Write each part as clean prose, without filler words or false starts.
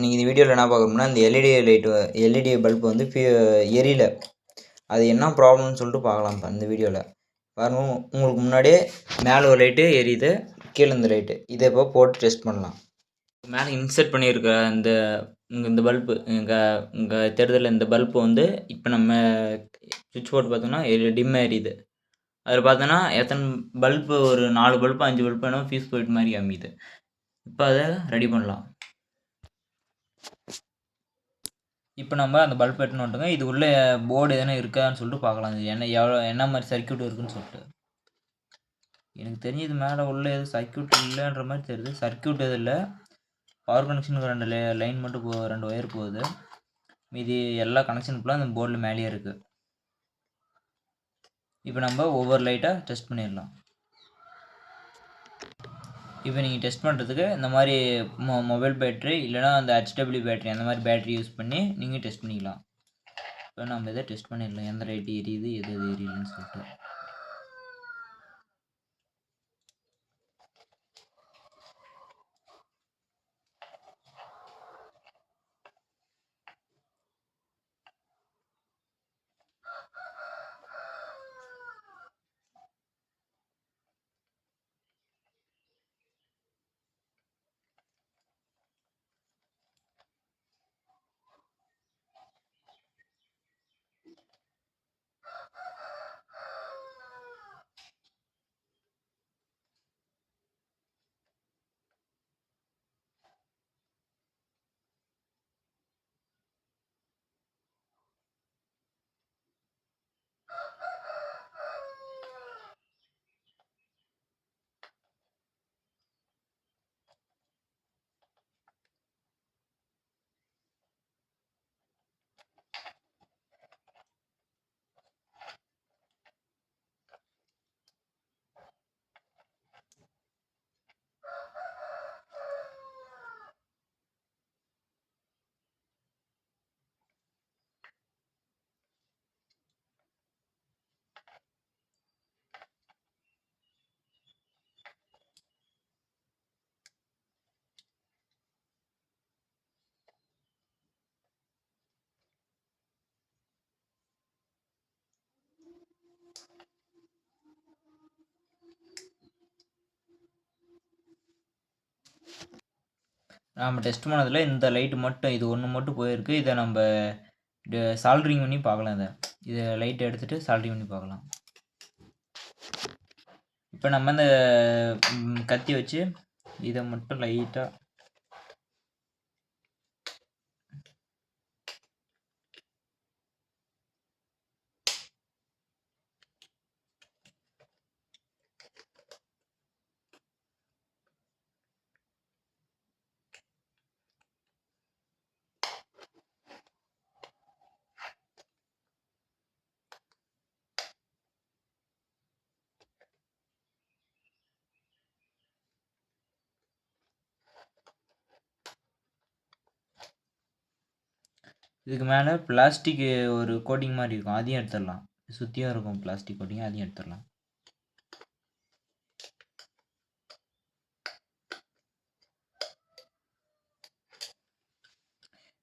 நீங்கள் இந்த வீடியோவில் என்ன பார்க்கணும்னா இந்த எல்இடி பல்ப் வந்து எரியல. அது என்ன ப்ராப்ளம்னு சொல்லிட்டு பார்க்கலாம். இப்போ இந்த வீடியோவில் பாருங்கள், உங்களுக்கு முன்னாடியே மேலே ஒரு லைட்டு எரியுது, கீழே இந்த லைட்டு. இதை இப்போ போட்டு டெஸ்ட் பண்ணலாம். மேலே இன்செர்ட் பண்ணியிருக்க இந்த பல்பு இங்கே தெரிதல இந்த பல்பு வந்து இப்போ நம்ம சுவிட்ச் போட்டு பார்த்தோம்னா டிம்மாக எரியுது. அதில் பார்த்தோன்னா எத்தனை பல்பு, ஒரு 4 பல்பு 5 பல்பு வேணும் ஃபியூஸ் போயிட்டு மாதிரி காமிக்குது. இப்போ அதை ரெடி பண்ணலாம். இப்போ நம்ம அந்த பல்ப் எடுத்துன்னு வந்துட்டோங்க. இது உள்ள போர்டு எதனா இருக்கான்னு சொல்லிட்டு பார்க்கலாம். இது என்ன மாதிரி சர்க்யூட் இருக்குன்னு சொல்லிட்டு. எனக்கு தெரிஞ்சு இது மேலே உள்ள எதுவும் சர்க்யூட் இல்லைன்ற மாதிரி தெரியுது. சர்க்யூட் எதுவும் இல்லை, பவர் கனெக்ஷனுக்கு 2 லைன் மட்டும் 2 ஒயர் போகுது. மீதி எல்லா கனெக்ஷன் ஃபுல்லாக அந்த போர்டில் மேலேயே இருக்குது. இப்போ நம்ம ஒவ்வொரு லைட்டாக டெஸ்ட் பண்ணிடலாம். இப்போ நீங்கள் டெஸ்ட் பண்ணுறதுக்கு இந்த மாதிரி மொபைல் பேட்ரி இல்லைனா அந்த HW பேட்ரி அந்த மாதிரி பேட்ரி யூஸ் பண்ணி நீங்கள் டெஸ்ட் பண்ணிக்கலாம். இப்போ நம்ம இதை டெஸ்ட் பண்ணிடலாம், எந்த லைட்டு எரியுது எது எரியலன்னு சொல்லிட்டு. நம்ம டெஸ்ட் பண்ணதில் இந்த லைட்டு மட்டும், இது ஒன்று மட்டும் போயிருக்கு. இதை நம்ம சால்ட்ரிங் பண்ணி பார்க்கலாம். இதை லைட்டை எடுத்துகிட்டு சால்ட்ரிங் பண்ணி பார்க்கலாம். இப்போ நம்ம இந்த கத்தி வச்சு இதை மட்டும் லைட்டாக இதுக்கு மேலே பிளாஸ்டிக் ஒரு கோட்டிங் மாதிரி இருக்கும், அதையும் எடுத்துடலாம். சுற்றியும் இருக்கும் பிளாஸ்டிக் கோட்டிங், அதையும் எடுத்துடலாம்.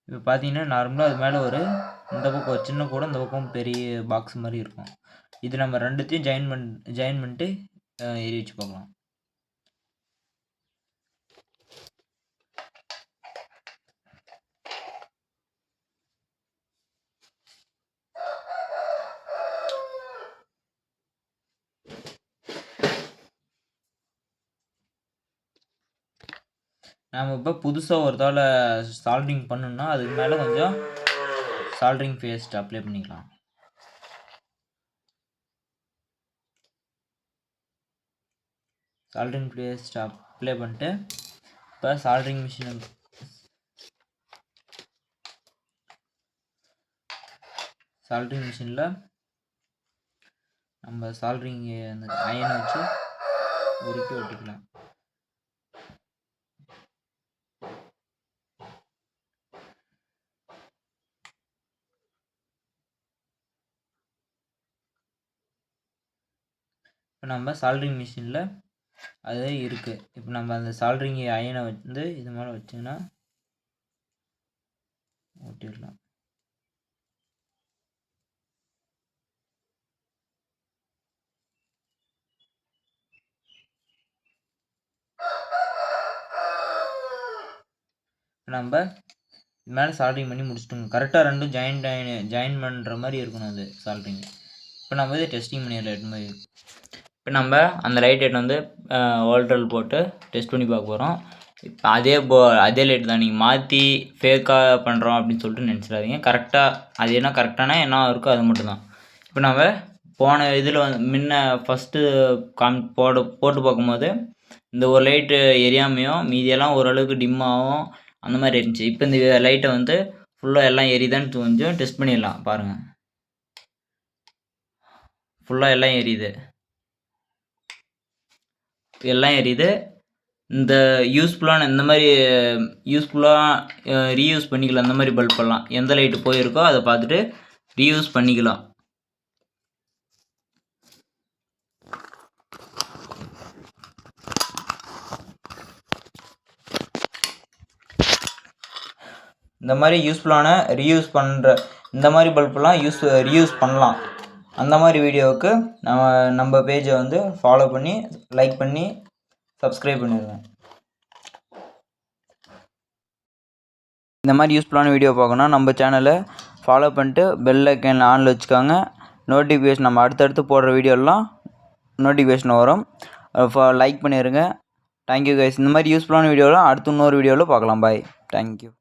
இப்போ பார்த்தீங்கன்னா நார்மலாக அது மேலே இந்த பக்கம் ஒரு சின்ன கூட, இந்த பக்கம் பெரிய பாக்ஸ் மாதிரி இருக்கும். இது நம்ம ரெண்டுத்தையும் ஜாயின் பண்ணிட்டு எரி வச்சு பார்க்கலாம். நாம் இப்போ புதுசாக ஒரு தாள் சால்ட்ரிங் பண்ணணும்னா அதுக்கு மேலே கொஞ்சம் சால்ட்ரிங் பேஸ்ட் அப்ளை பண்ணிக்கலாம். சால்ட்ரிங் பேஸ்ட் அப்ளை பண்ணிட்டு இப்போ சால்ட்ரிங் மிஷினில் நம்ம சால்ட்ரிங் அந்த அயனை வச்சு உருக்கி ஒட்டிக்கலாம். இப்போ நம்ம சால்ட்ரிங் மிஷினில் அது இருக்குது. இப்போ நம்ம அந்த சால்ட்ரிங் அயனை வந்து இது மேலே வச்சிங்கன்னா ஒட்டிடலாம். நம்ம மேலே சால்ட்ரிங் பண்ணி முடிச்சிட்டோங்க. கரெக்டாக ரெண்டும் ஜாயின் பண்ணுற மாதிரி இருக்கணும் அது சால்ட்ரிங். இப்போ நம்ம இது டெஸ்டிங் பண்ணிடலாம் எட்டு மாதிரி. இப்போ நம்ம அந்த லைட் எட்டு வந்து ஹோல்டர் போட்டு டெஸ்ட் பண்ணி பார்க்க போகிறோம். இப்போ அதே லைட் தான், நீங்கள் மாற்றி ஃபேக்காக பண்ணுறோம் அப்படின்னு சொல்லிட்டு நினச்சிடாதீங்க. கரெக்டாக அது என்ன கரெக்டான என்ன இருக்கோ அது மட்டும்தான். இப்போ நம்ம போன இதில் வந்து முன்ன ஃபஸ்ட்டு போட்டு பார்க்கும்போது இந்த ஒரு லைட்டு எரியாமையும் மீதியெல்லாம் ஓரளவுக்கு டிம்மாகவும் அந்த மாதிரி இருந்துச்சு. இப்போ இந்த லைட்டை வந்து ஃபுல்லாக எல்லாம் எரியுதான்னு கொஞ்சம் டெஸ்ட் பண்ணிடலாம் பாருங்கள். ஃபுல்லாக எல்லாம் எரியுது. இந்த யூஸ்ஃபுல்லான இந்த மாதிரி யூஸ்ஃபுல்லாக ரீயூஸ் பண்ணிக்கலாம். இந்த மாதிரி பல்பெல்லாம் எந்த லைட்டு போயிருக்கோ அதை பார்த்துட்டு ரீயூஸ் பண்ணிக்கலாம். இந்த மாதிரி யூஸ்ஃபுல்லான ரீயூஸ் பண்ணுற இந்த மாதிரி பல்பெல்லாம் ரீயூஸ் பண்ணலாம். அந்த மாதிரி வீடியோவுக்கு நம்ம பேஜை வந்து ஃபாலோ பண்ணி லைக் பண்ணி சப்ஸ்கிரைப் பண்ணிடுங்க. இந்த மாதிரி யூஸ்ஃபுல்லான வீடியோ பார்க்கணும் நம்ம சேனலை ஃபாலோ பண்ணிட்டு பெல் ஐக்கான் ஆனில் வச்சுக்காங்க. நோட்டிஃபிகேஷன் நம்ம அடுத்தடுத்து போடுற வீடியோலாம் நோட்டிஃபிகேஷன் வரும். லைக் பண்ணிடுங்க. Thank you guys. இந்த மாதிரி யூஸ்ஃபுல்லான வீடியோலாம் அடுத்து இன்னொரு வீடியோவில் பார்க்கலாம். பாய். தேங்க்யூ.